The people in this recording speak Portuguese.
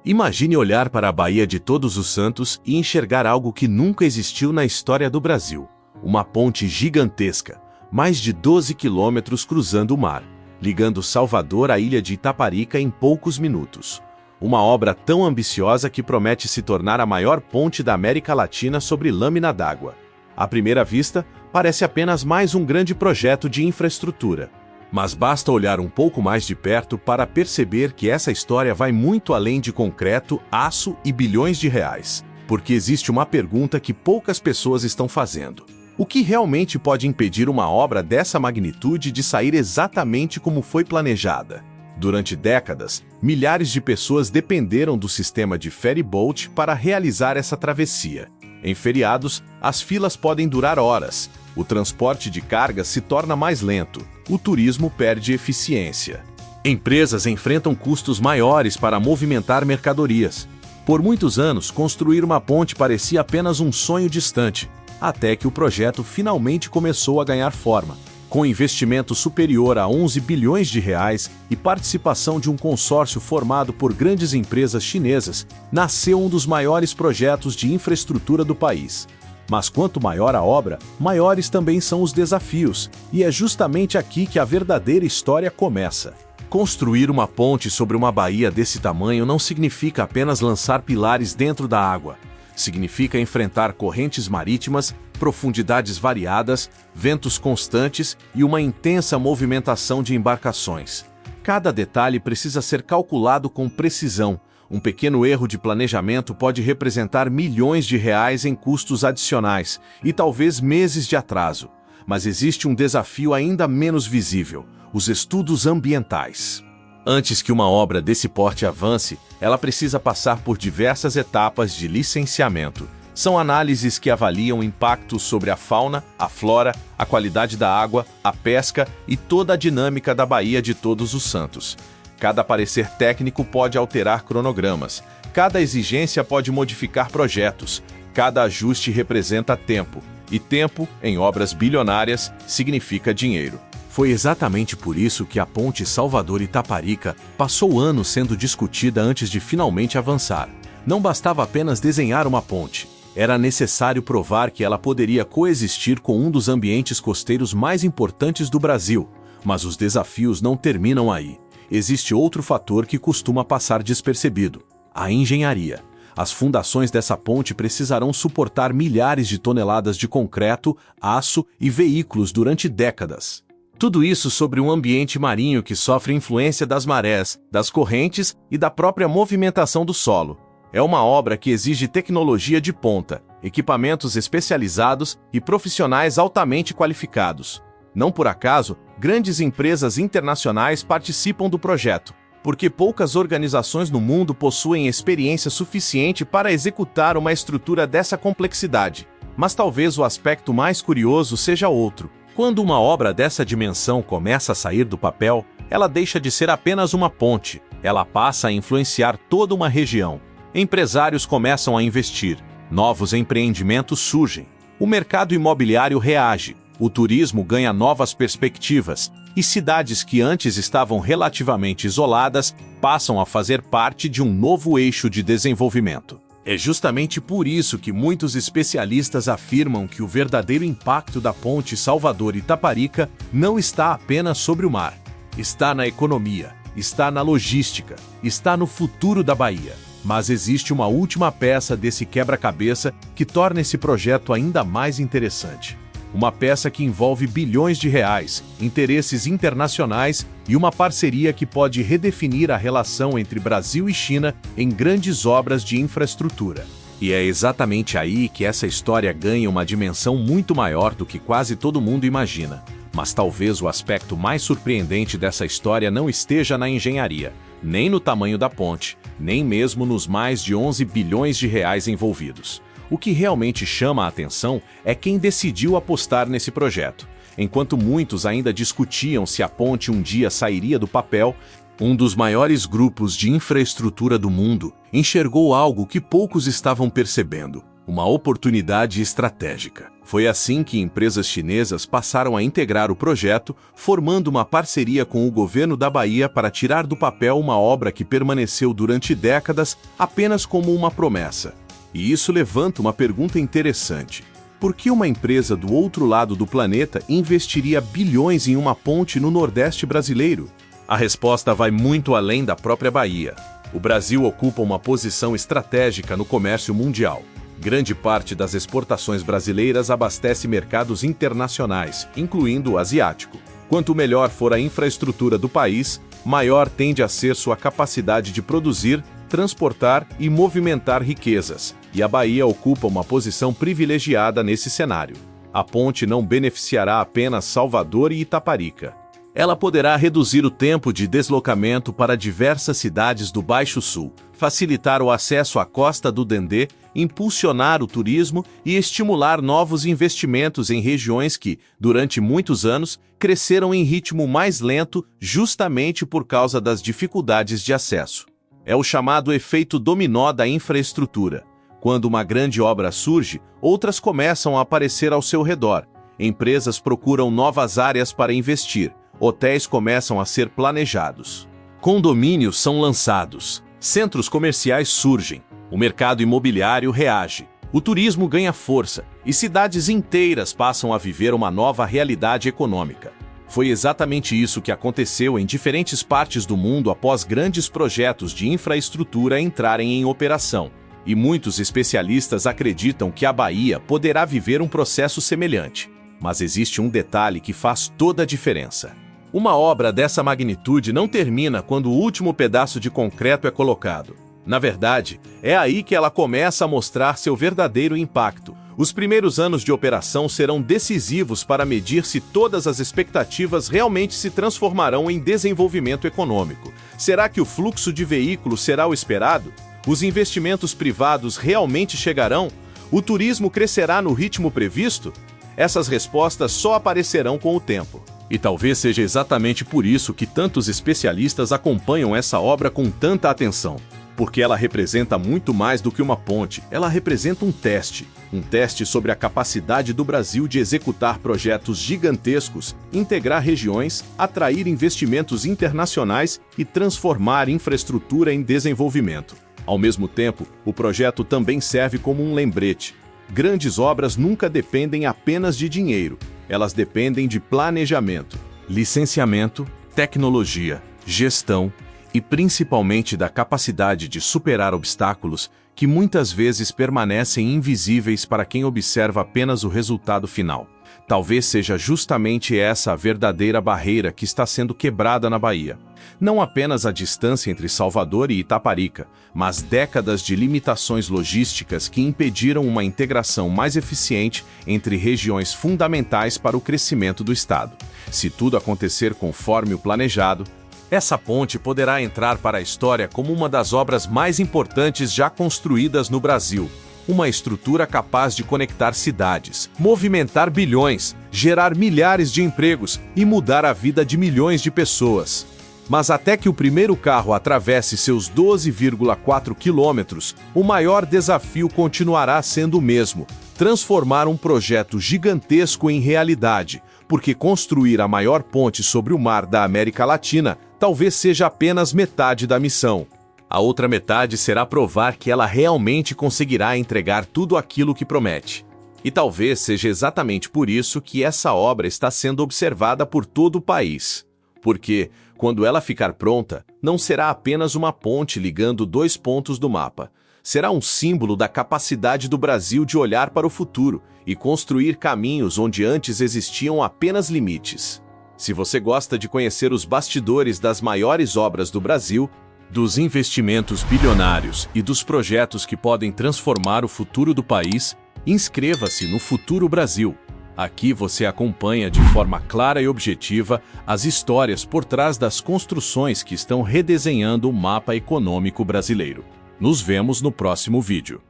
Imagine olhar para a Baía de Todos os Santos e enxergar algo que nunca existiu na história do Brasil. Uma ponte gigantesca, mais de 12 quilômetros cruzando o mar, ligando Salvador à ilha de Itaparica em poucos minutos. Uma obra tão ambiciosa que promete se tornar a maior ponte da América Latina sobre lâmina d'água. À primeira vista, parece apenas mais um grande projeto de infraestrutura. Mas basta olhar um pouco mais de perto para perceber que essa história vai muito além de concreto, aço e bilhões de reais. Porque existe uma pergunta que poucas pessoas estão fazendo. O que realmente pode impedir uma obra dessa magnitude de sair exatamente como foi planejada? Durante décadas, milhares de pessoas dependeram do sistema de ferry-boat para realizar essa travessia. Em feriados, as filas podem durar horas. O transporte de cargas se torna mais lento. O turismo perde eficiência. Empresas enfrentam custos maiores para movimentar mercadorias. Por muitos anos, construir uma ponte parecia apenas um sonho distante, até que o projeto finalmente começou a ganhar forma. Com investimento superior a 11 bilhões de reais e participação de um consórcio formado por grandes empresas chinesas, nasceu um dos maiores projetos de infraestrutura do país. Mas quanto maior a obra, maiores também são os desafios, e é justamente aqui que a verdadeira história começa. Construir uma ponte sobre uma baía desse tamanho não significa apenas lançar pilares dentro da água. Significa enfrentar correntes marítimas, profundidades variadas, ventos constantes e uma intensa movimentação de embarcações. Cada detalhe precisa ser calculado com precisão. Um pequeno erro de planejamento pode representar milhões de reais em custos adicionais e talvez meses de atraso. Mas existe um desafio ainda menos visível: os estudos ambientais. Antes que uma obra desse porte avance, ela precisa passar por diversas etapas de licenciamento. São análises que avaliam impactos sobre a fauna, a flora, a qualidade da água, a pesca e toda a dinâmica da Baía de Todos os Santos. Cada parecer técnico pode alterar cronogramas, cada exigência pode modificar projetos, cada ajuste representa tempo, e tempo, em obras bilionárias, significa dinheiro. Foi exatamente por isso que a ponte Salvador-Itaparica passou anos sendo discutida antes de finalmente avançar. Não bastava apenas desenhar uma ponte, era necessário provar que ela poderia coexistir com um dos ambientes costeiros mais importantes do Brasil. Mas os desafios não terminam aí. Existe outro fator que costuma passar despercebido: a engenharia. As fundações dessa ponte precisarão suportar milhares de toneladas de concreto, aço e veículos durante décadas. Tudo isso sobre um ambiente marinho que sofre influência das marés, das correntes e da própria movimentação do solo. É uma obra que exige tecnologia de ponta, equipamentos especializados e profissionais altamente qualificados. Não por acaso, grandes empresas internacionais participam do projeto, porque poucas organizações no mundo possuem experiência suficiente para executar uma estrutura dessa complexidade. Mas talvez o aspecto mais curioso seja outro. Quando uma obra dessa dimensão começa a sair do papel, ela deixa de ser apenas uma ponte, ela passa a influenciar toda uma região. Empresários começam a investir, novos empreendimentos surgem, o mercado imobiliário reage, o turismo ganha novas perspectivas, e cidades que antes estavam relativamente isoladas passam a fazer parte de um novo eixo de desenvolvimento. É justamente por isso que muitos especialistas afirmam que o verdadeiro impacto da ponte Salvador-Itaparica não está apenas sobre o mar. Está na economia, está na logística, está no futuro da Bahia. Mas existe uma última peça desse quebra-cabeça que torna esse projeto ainda mais interessante. Uma peça que envolve bilhões de reais, interesses internacionais e uma parceria que pode redefinir a relação entre Brasil e China em grandes obras de infraestrutura. E é exatamente aí que essa história ganha uma dimensão muito maior do que quase todo mundo imagina. Mas talvez o aspecto mais surpreendente dessa história não esteja na engenharia, nem no tamanho da ponte, nem mesmo nos mais de 11 bilhões de reais envolvidos. O que realmente chama a atenção é quem decidiu apostar nesse projeto. Enquanto muitos ainda discutiam se a ponte um dia sairia do papel, um dos maiores grupos de infraestrutura do mundo enxergou algo que poucos estavam percebendo: uma oportunidade estratégica. Foi assim que empresas chinesas passaram a integrar o projeto, formando uma parceria com o governo da Bahia para tirar do papel uma obra que permaneceu durante décadas apenas como uma promessa. E isso levanta uma pergunta interessante. Por que uma empresa do outro lado do planeta investiria bilhões em uma ponte no Nordeste brasileiro? A resposta vai muito além da própria Bahia. O Brasil ocupa uma posição estratégica no comércio mundial. Grande parte das exportações brasileiras abastece mercados internacionais, incluindo o asiático. Quanto melhor for a infraestrutura do país, maior tende a ser sua capacidade de produzir, transportar e movimentar riquezas. E a Bahia ocupa uma posição privilegiada nesse cenário. A ponte não beneficiará apenas Salvador e Itaparica. Ela poderá reduzir o tempo de deslocamento para diversas cidades do Baixo Sul, facilitar o acesso à Costa do Dendê, impulsionar o turismo e estimular novos investimentos em regiões que, durante muitos anos, cresceram em ritmo mais lento justamente por causa das dificuldades de acesso. É o chamado efeito dominó da infraestrutura. Quando uma grande obra surge, outras começam a aparecer ao seu redor. Empresas procuram novas áreas para investir. Hotéis começam a ser planejados. Condomínios são lançados. Centros comerciais surgem. O mercado imobiliário reage. O turismo ganha força e cidades inteiras passam a viver uma nova realidade econômica. Foi exatamente isso que aconteceu em diferentes partes do mundo após grandes projetos de infraestrutura entrarem em operação. E muitos especialistas acreditam que a Bahia poderá viver um processo semelhante. Mas existe um detalhe que faz toda a diferença. Uma obra dessa magnitude não termina quando o último pedaço de concreto é colocado. Na verdade, é aí que ela começa a mostrar seu verdadeiro impacto. Os primeiros anos de operação serão decisivos para medir se todas as expectativas realmente se transformarão em desenvolvimento econômico. Será que o fluxo de veículos será o esperado? Os investimentos privados realmente chegarão? O turismo crescerá no ritmo previsto? Essas respostas só aparecerão com o tempo. E talvez seja exatamente por isso que tantos especialistas acompanham essa obra com tanta atenção. Porque ela representa muito mais do que uma ponte, ela representa um teste. Um teste sobre a capacidade do Brasil de executar projetos gigantescos, integrar regiões, atrair investimentos internacionais e transformar infraestrutura em desenvolvimento. Ao mesmo tempo, o projeto também serve como um lembrete. Grandes obras nunca dependem apenas de dinheiro, elas dependem de planejamento, licenciamento, tecnologia, gestão e principalmente da capacidade de superar obstáculos que muitas vezes permanecem invisíveis para quem observa apenas o resultado final. Talvez seja justamente essa a verdadeira barreira que está sendo quebrada na Bahia. Não apenas a distância entre Salvador e Itaparica, mas décadas de limitações logísticas que impediram uma integração mais eficiente entre regiões fundamentais para o crescimento do Estado. Se tudo acontecer conforme o planejado, essa ponte poderá entrar para a história como uma das obras mais importantes já construídas no Brasil. Uma estrutura capaz de conectar cidades, movimentar bilhões, gerar milhares de empregos e mudar a vida de milhões de pessoas. Mas até que o primeiro carro atravesse seus 12,4 quilômetros, o maior desafio continuará sendo o mesmo: transformar um projeto gigantesco em realidade, porque construir a maior ponte sobre o mar da América Latina talvez seja apenas metade da missão. A outra metade será provar que ela realmente conseguirá entregar tudo aquilo que promete. E talvez seja exatamente por isso que essa obra está sendo observada por todo o país. Porque, quando ela ficar pronta, não será apenas uma ponte ligando dois pontos do mapa. Será um símbolo da capacidade do Brasil de olhar para o futuro e construir caminhos onde antes existiam apenas limites. Se você gosta de conhecer os bastidores das maiores obras do Brasil, dos investimentos bilionários e dos projetos que podem transformar o futuro do país, inscreva-se no Futuro Brasil. Aqui você acompanha de forma clara e objetiva as histórias por trás das construções que estão redesenhando o mapa econômico brasileiro. Nos vemos no próximo vídeo.